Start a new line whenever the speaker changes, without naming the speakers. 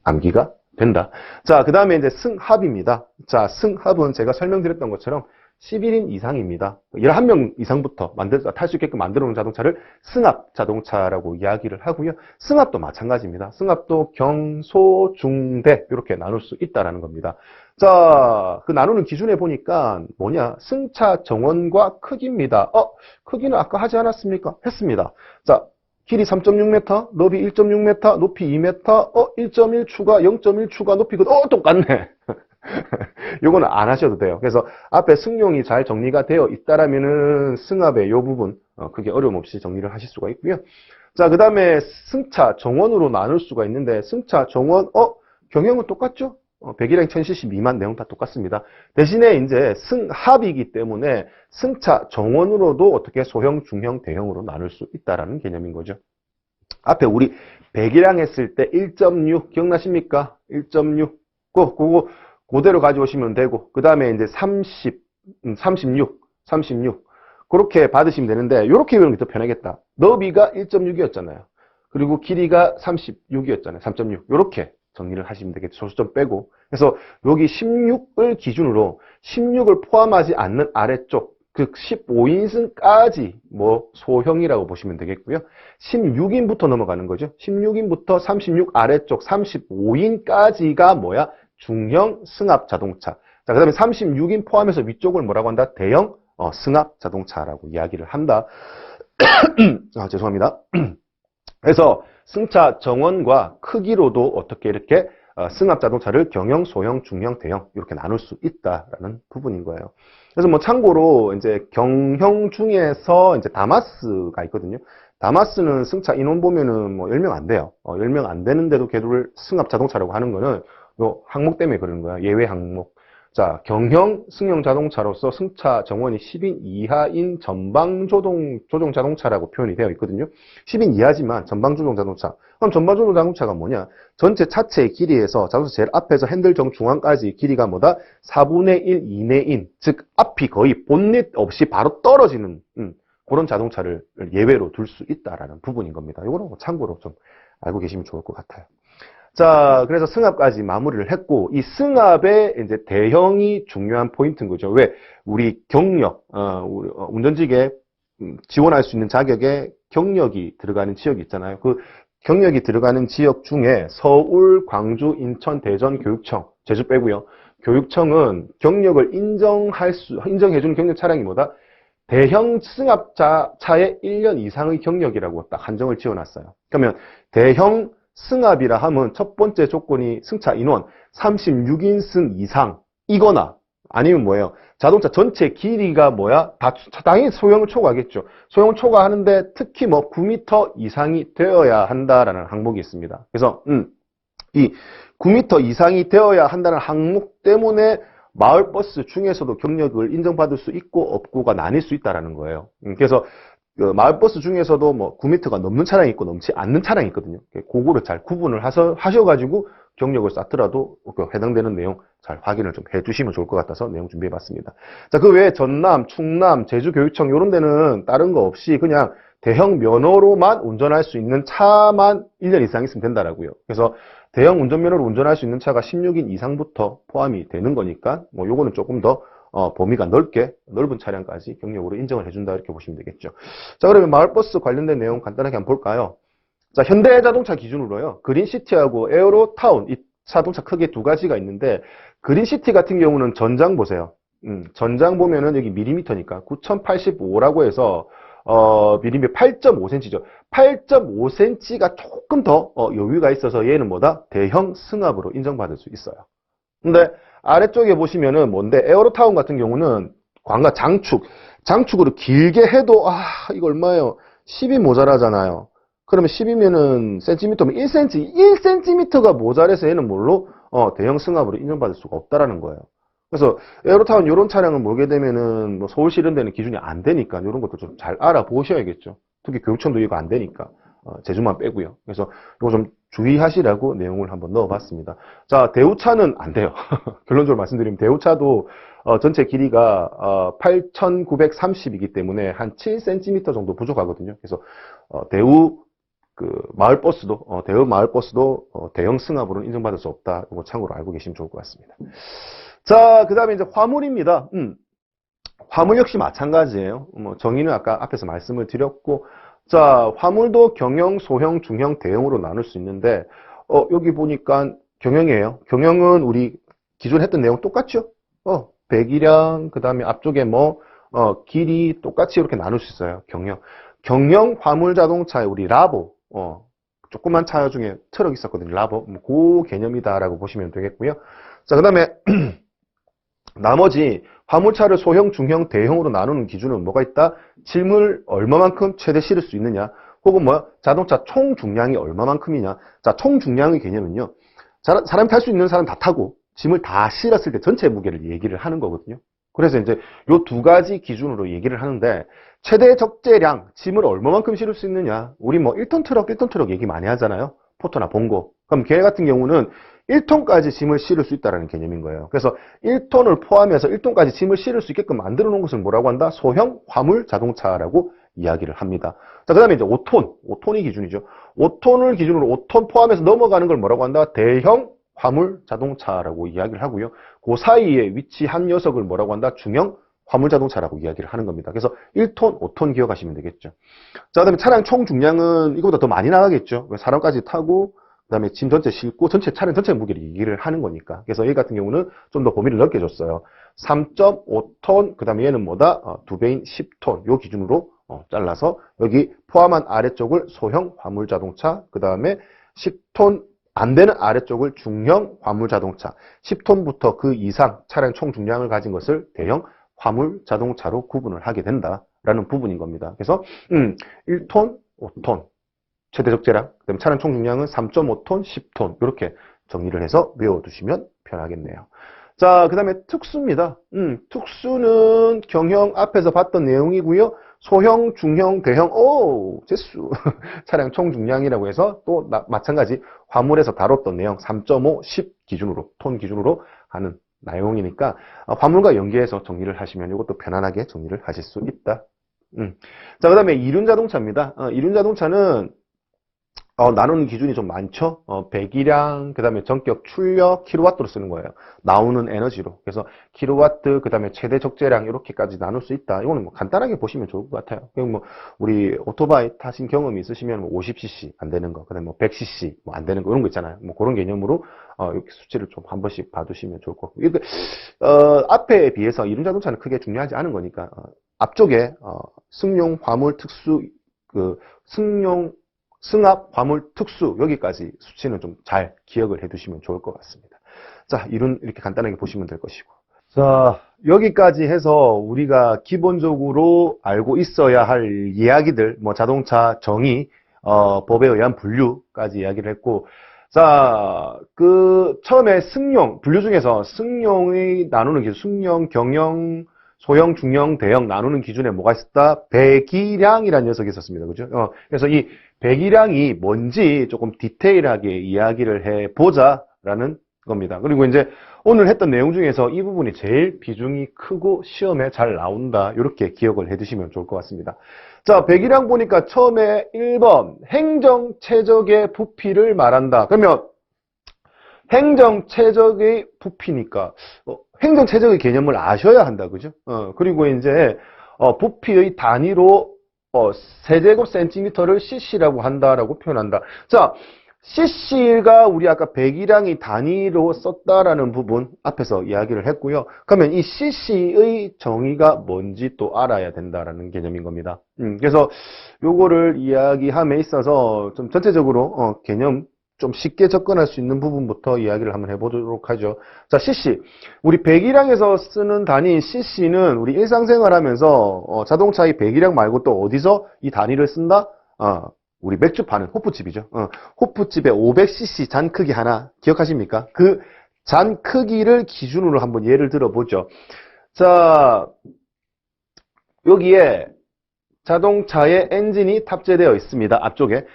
암기가 된다. 자, 그 다음에 이제 승합입니다. 자, 승합은 제가 설명드렸던 것처럼 11인 이상입니다. 11명 이상부터 탈 수 있게끔 만들어 놓은 자동차를 승합 자동차라고 이야기를 하고요. 승합도 마찬가지입니다. 승합도 경, 소, 중, 대 이렇게 나눌 수 있다라는 겁니다. 자, 그 나누는 기준에 보니까 뭐냐? 승차 정원과 크기입니다. 크기는 아까 하지 않았습니까? 했습니다. 자, 길이 3.6m, 너비 1.6m, 높이 2m, 1.1 추가, 0.1 추가, 높이 똑같네. 요거는 안 하셔도 돼요. 그래서 앞에 승용이 잘 정리가 되어 있다라면은 승합의 요 부분 크게 어려움 없이 정리를 하실 수가 있고요. 자, 그 다음에 승차 정원으로 나눌 수가 있는데 승차 정원 경영은 똑같죠? 100이랑 1000cc 미만 내용 다 똑같습니다. 대신에 이제 승합이기 때문에 승차 정원으로도 어떻게 소형, 중형, 대형으로 나눌 수 있다라는 개념인 거죠. 앞에 우리 100이랑 했을 때 1.6 기억나십니까? 1.6 그대로 가져오시면 되고 그 다음에 이제 36 그렇게 받으시면 되는데 이렇게 외우는 게 더 편하겠다. 너비가 1.6이었잖아요. 그리고 길이가 36이었잖아요. 3.6 이렇게 정리를 하시면 되겠죠. 소수점 빼고. 그래서 여기 16을 기준으로 16을 포함하지 않는 아래쪽 그 15인승까지 뭐 소형이라고 보시면 되겠고요. 16인부터 넘어가는 거죠. 16인부터 36 아래쪽 35인까지가 뭐야? 중형 승합 자동차. 자, 그 다음에 36인 포함해서 위쪽을 뭐라고 한다? 대형 승합 자동차라고 이야기를 한다. 죄송합니다. 그래서 승차 정원과 크기로도 어떻게 이렇게 승합 자동차를 경형, 소형, 중형, 대형 이렇게 나눌 수 있다라는 부분인 거예요. 그래서 뭐 참고로 이제 경형 중에서 이제 다마스가 있거든요. 다마스는 승차 인원 보면은 뭐 10명 안 돼요. 10명 안 되는데도 걔를 승합 자동차라고 하는 거는 요 항목 때문에 그러는 거야. 예외 항목. 자, 경형 승용 자동차로서 승차 정원이 10인 이하인 전방 조종 자동차라고 표현이 되어 있거든요. 10인 이하지만 전방 조종 자동차. 그럼 전방 조종 자동차가 뭐냐? 전체 차체의 길이에서 자동차 제일 앞에서 핸들 정중앙까지 길이가 뭐다? 4분의 1 이내인, 즉 앞이 거의 본넷 없이 바로 떨어지는 그런 자동차를 예외로 둘 수 있다라는 부분인 겁니다. 이거는 참고로 좀 알고 계시면 좋을 것 같아요. 자, 그래서 승합까지 마무리를 했고, 이 승합의 이제 대형이 중요한 포인트인 거죠. 왜? 우리 경력, 우리 운전직에 지원할 수 있는 자격에 경력이 들어가는 지역이 있잖아요. 그 경력이 들어가는 지역 중에 서울, 광주, 인천, 대전, 교육청, 제주 빼고요. 교육청은 경력을 인정해주는 경력 차량이 뭐다? 대형 승합차의 1년 이상의 경력이라고 딱 한정을 지어놨어요. 그러면 대형 승합이라 하면 첫 번째 조건이 승차 인원 36인승 이상이거나 아니면 뭐예요? 자동차 전체 길이가 뭐야? 당연히 소형을 초과하겠죠. 소형을 초과하는데 특히 뭐 9m 이상이 되어야 한다라는 항목이 있습니다. 그래서 이 9m 이상이 되어야 한다는 항목 때문에 마을버스 중에서도 경력을 인정받을 수 있고 없고가 나뉠 수 있다라는 거예요. 그래서 그 마을버스 중에서도 뭐 9m가 넘는 차량이 있고 넘지 않는 차량이 있거든요. 그거를 잘 구분을 하셔가지고 경력을 쌓더라도 그 해당되는 내용 잘 확인을 좀 해주시면 좋을 것 같아서 내용 준비해봤습니다. 자, 그 외에 전남, 충남, 제주교육청 이런 데는 다른 거 없이 그냥 대형 면허로만 운전할 수 있는 차만 1년 이상 있으면 된다라고요. 그래서 대형 운전면허로 운전할 수 있는 차가 16인 이상부터 포함이 되는 거니까 뭐 요거는 조금 더 범위가 넓은 차량까지 경력으로 인정을 해준다 이렇게 보시면 되겠죠. 자, 그러면 마을버스 관련된 내용 간단하게 한번 볼까요? 자, 현대자동차 기준으로요. 그린시티하고 에어로타운 이 자동차 크게 두 가지가 있는데 그린시티 같은 경우는 전장 보세요. 전장 보면은 여기 밀리미터니까 9085라고 해서 밀리미터 8.5cm죠. 8.5cm가 조금 더 여유가 있어서 얘는 뭐다? 대형 승합으로 인정받을 수 있어요. 근데 아래쪽에 보시면은 뭔데 에어로타운 같은 경우는 광과 장축으로 길게 해도 이거 얼마예요? 10이 모자라잖아요. 그러면 10이면은 센티미터면 1cm가 모자라서 얘는 뭘로 대형 승합으로 인정받을 수가 없다라는 거예요. 그래서 에어로타운 이런 차량을 몰게 되면은 뭐 서울시 이런 데는 기준이 안 되니까 이런 것도 좀 잘 알아보셔야겠죠. 특히 교육청도 이거 안 되니까 제주만 빼고요. 그래서 이거 좀 주의하시라고 내용을 한번 넣어봤습니다. 자, 대우차는 안 돼요. 결론적으로 말씀드리면 대우차도 전체 길이가 8,930이기 때문에 한 7cm 정도 부족하거든요. 그래서 대우 그 마을버스도 대형 마을버스도 대형 승합으로는 인정받을 수 없다. 이거 참고로 알고 계시면 좋을 것 같습니다. 자, 그다음에 이제 화물입니다. 화물 역시 마찬가지예요. 뭐 정의는 아까 앞에서 말씀을 드렸고, 자, 화물도 경영, 소형, 중형, 대형으로 나눌 수 있는데, 여기 보니까 경영이에요. 경영은 우리 기존 했던 내용 똑같죠? 배기량, 그 다음에 앞쪽에 길이 똑같이 이렇게 나눌 수 있어요. 경영 화물 자동차에 우리 라보, 조그만 차 중에 트럭 있었거든요. 라보. 그 개념이다라고 보시면 되겠고요. 자, 그 다음에, 나머지 화물차를 소형, 중형, 대형으로 나누는 기준은 뭐가 있다? 짐을 얼마만큼 최대 실을 수 있느냐? 혹은 자동차 총 중량이 얼마만큼이냐? 자, 총 중량의 개념은요. 사람이 탈 수 있는 사람 다 타고 짐을 다 실었을 때 전체 무게를 얘기를 하는 거거든요. 그래서 이제 요 두 가지 기준으로 얘기를 하는데 최대 적재량, 짐을 얼마만큼 실을 수 있느냐? 우리 1톤 트럭 얘기 많이 하잖아요. 포터나 봉고. 그럼 걔 같은 경우는 1톤까지 짐을 실을 수 있다는 개념인 거예요. 그래서 1톤을 포함해서 1톤까지 짐을 실을 수 있게끔 만들어 놓은 것을 뭐라고 한다? 소형 화물 자동차라고 이야기를 합니다. 자, 그 다음에 이제 5톤이 기준이죠. 5톤을 기준으로 5톤 포함해서 넘어가는 걸 뭐라고 한다? 대형 화물 자동차라고 이야기를 하고요. 그 사이에 위치한 녀석을 뭐라고 한다? 중형 화물 자동차라고 이야기를 하는 겁니다. 그래서 1톤, 5톤 기억하시면 되겠죠. 자, 그 다음에 차량 총 중량은 이거보다 더 많이 나가겠죠. 사람까지 타고 그 다음에 짐 전체 싣고 차량 전체 무게를 얘기를 하는 거니까. 그래서 얘 같은 경우는 좀 더 범위를 넓게 줬어요. 3.5톤, 그 다음에 얘는 뭐다? 2배인 10톤. 요 기준으로 잘라서 여기 포함한 아래쪽을 소형 화물 자동차, 그 다음에 10톤 안 되는 아래쪽을 중형 화물 자동차, 10톤부터 그 이상 차량 총 중량을 가진 것을 대형 화물 자동차로 구분을 하게 된다라는 부분인 겁니다. 그래서 1톤, 5톤. 최대 적재량, 그다음에 차량 총 중량은 3.5톤, 10톤 이렇게 정리를 해서 외워두시면 편하겠네요. 자, 그 다음에 특수입니다. 특수는 경형 앞에서 봤던 내용이고요. 소형, 중형, 대형, 재수 차량 총 중량이라고 해서 또 마찬가지 화물에서 다뤘던 내용 3.5, 10 기준으로 톤 기준으로 하는 내용이니까 화물과 연계해서 정리를 하시면 이것도 편안하게 정리를 하실 수 있다. 자, 그 다음에 이륜 자동차입니다. 이륜 자동차는 나누는 기준이 좀 많죠. 배기량, 그 다음에 전격 출력, 킬로와트로 쓰는 거예요. 나오는 에너지로. 그래서 킬로와트, 그 다음에 최대 적재량 이렇게까지 나눌 수 있다. 이거는 간단하게 보시면 좋을 것 같아요. 그냥 우리 오토바이 타신 경험이 있으시면 50cc 안 되는 거, 그 다음에 100cc 안 되는 거 이런 거 있잖아요. 그런 개념으로 이렇게 수치를 좀 한 번씩 봐두시면 좋을 것 같고. 앞에 비해서 이륜 자동차는 크게 중요하지 않은 거니까 앞쪽에 승용 화물 특수 승합, 화물, 특수 여기까지 수치는 좀 잘 기억을 해두시면 좋을 것 같습니다. 자, 이론 이렇게 간단하게 보시면 될 것이고. 자, 여기까지 해서 우리가 기본적으로 알고 있어야 할 이야기들, 자동차 정의, 법에 의한 분류까지 이야기를 했고, 자, 처음에 분류 중에서 승용의 나누는 기준, 승용, 경영, 소형, 중형, 대형 나누는 기준에 뭐가 있었다? 배기량이라는 녀석이 있었습니다. 그죠? 그래서 이 배기량이 뭔지 조금 디테일하게 이야기를 해보자라는 겁니다. 그리고 이제 오늘 했던 내용 중에서 이 부분이 제일 비중이 크고 시험에 잘 나온다. 이렇게 기억을 해두시면 좋을 것 같습니다. 자, 배기량 보니까 처음에 1번 행정최적의 부피를 말한다. 그러면 행정최적의 부피니까 행정최적의 개념을 아셔야 한다. 그죠? 그리고 이제 부피의 단위로 세제곱센티미터를 cc라고 한다라고 표현한다. 자, cc가 우리 아까 배기량이 단위로 썼다라는 부분 앞에서 이야기를 했고요. 그러면 이 cc의 정의가 뭔지 또 알아야 된다라는 개념인 겁니다. 그래서 요거를 이야기함에 있어서 좀 전체적으로 개념 좀 쉽게 접근할 수 있는 부분부터 이야기를 한번 해보도록 하죠. 자, cc. 우리 배기량에서 쓰는 단위인 cc는 우리 일상생활 하면서 자동차의 배기량 말고 또 어디서 이 단위를 쓴다? 우리 맥주 파는 호프집이죠. 호프집에 500cc 잔 크기 하나 기억하십니까? 그 잔 크기를 기준으로 한번 예를 들어보죠. 자, 여기에 자동차의 엔진이 탑재되어 있습니다. 앞쪽에.